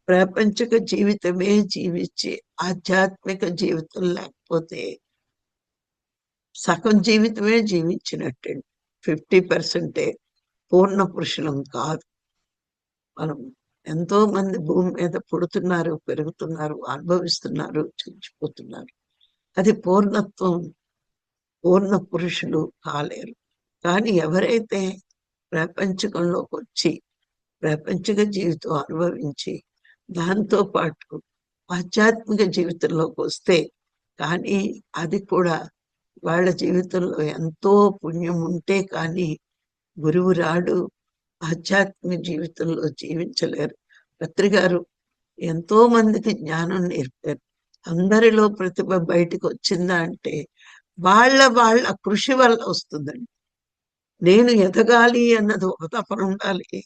ప్రాపంచిక జీవితమే జీవించి ఆధ్యాత్మిక జీవితం లేకపోతే సగం జీవితమే జీవించినట్టండి. 50% పూర్ణ పురుషులం కాదు. మనం ఎంతో మంది భూమి మీద పుడుతున్నారు, పెరుగుతున్నారు, అనుభవిస్తున్నారు, చచ్చిపోతున్నారు. అది పూర్ణత్వం, పూర్ణ పురుషులు కాలేరు. కానీ ఎవరైతే ప్రపంచకంలోకి వచ్చి ప్రాపంచిక జీవితం అనుభవించి దాంతో పాటు ఆధ్యాత్మిక జీవితంలోకి వస్తే, కానీ అది కూడా వాళ్ళ జీవితంలో ఎంతో పుణ్యం ఉంటే కానీ గురువు రాడు, ఆధ్యాత్మిక జీవితంలో జీవించలేరు. పత్రి గారు ఎంతో మందికి జ్ఞానం నేర్పారు. అందరిలో ప్రతిభ బయటకు వచ్చిందా అంటే వాళ్ళ కృషి వల్ల వస్తుందండి. నేను ఎదగాలి అన్నది ఒక తపన ఉండాలి.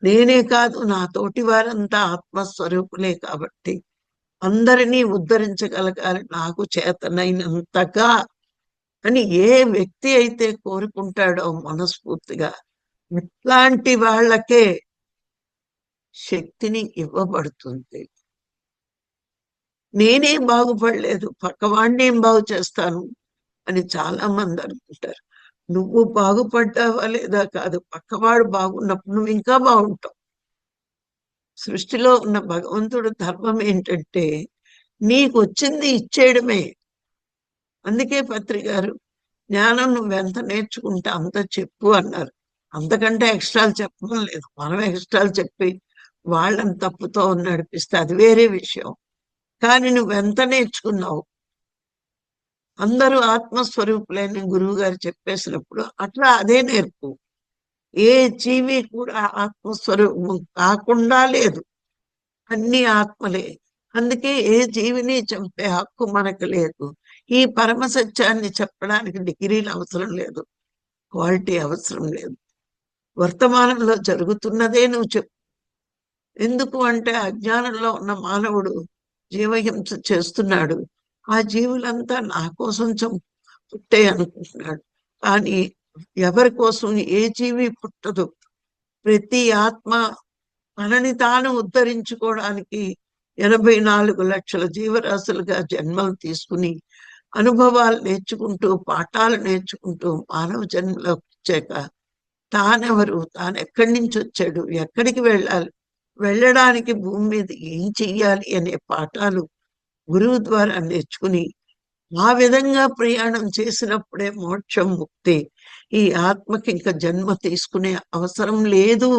నేనే కాదు, నా తోటి వారంతా ఆత్మస్వరూపులే కాబట్టి అందరినీ ఉద్ధరించగలగాలి నాకు చేతనైనంతగా అని ఏ వ్యక్తి అయితే కోరుకుంటాడో మనస్ఫూర్తిగా, ఇట్లాంటి వాళ్ళకే శక్తిని ఇవ్వబడుతుంది. నేనేం బాగుపడలేదు, పక్కవాడిని ఏం బాగు చేస్తాను అని చాలా మంది అనుకుంటారు. నువ్వు బాగుపడ్డావా లేదా కాదు, పక్కవాడు బాగున్నప్పుడు నువ్వు ఇంకా బాగుంటావు. సృష్టిలో ఉన్న భగవంతుడు ధర్మం ఏంటంటే నీకు వచ్చింది ఇచ్చేయడమే. అందుకే పత్రి గారు జ్ఞానం నువ్వెంత నేర్చుకుంటే అంత చెప్పు అన్నారు. అంతకంటే ఎక్స్ట్రాలు చెప్పడం లేదు. మనం ఎక్స్ట్రాలు చెప్పి వాళ్ళని తప్పుతో నడిపిస్తే అది వేరే విషయం. కానీ నువ్వెంత నేర్చుకున్నావు, అందరూ ఆత్మస్వరూపులైన గురువు గారు చెప్పేసినప్పుడు అట్లా అదే నేర్పు. ఏ జీవి కూడా ఆత్మస్వరూపం కాకుండా లేదు, అన్ని ఆత్మలే. అందుకే ఏ జీవిని చంపే హక్కు మనకు లేదు. ఈ పరమ సత్యాన్ని చెప్పడానికి డిగ్రీలు అవసరం లేదు, క్వాలిటీ అవసరం లేదు. వర్తమానంలో జరుగుతున్నదే నువ్వు చెప్పు. ఎందుకు అంటే అజ్ఞానంలో ఉన్న మానవుడు జీవహింస చేస్తున్నాడు. ఆ జీవులంతా నా కోసం పుట్టే అనుకుంటున్నాడు. కానీ ఎవరి కోసం ఏ జీవి పుట్టదు. ప్రతి ఆత్మ తనని తాను ఉద్ధరించుకోవడానికి 84 లక్షల జీవరాశులుగా జన్మలు తీసుకుని అనుభవాలు నేర్చుకుంటూ పాఠాలు నేర్చుకుంటూ మానవ జన్మలోకి వచ్చాక తానెవరు, తాను ఎక్కడి నుంచి వచ్చాడు, ఎక్కడికి వెళ్ళాలి, వెళ్ళడానికి భూమి మీద ఏం చెయ్యాలి అనే పాఠాలు గురువు ద్వారా నేర్చుకుని ఆ విధంగా ప్రయాణం చేసినప్పుడే మోక్షం, ముక్తి. ఈ ఆత్మకి ఇంకా జన్మ తీసుకునే అవసరం లేదు.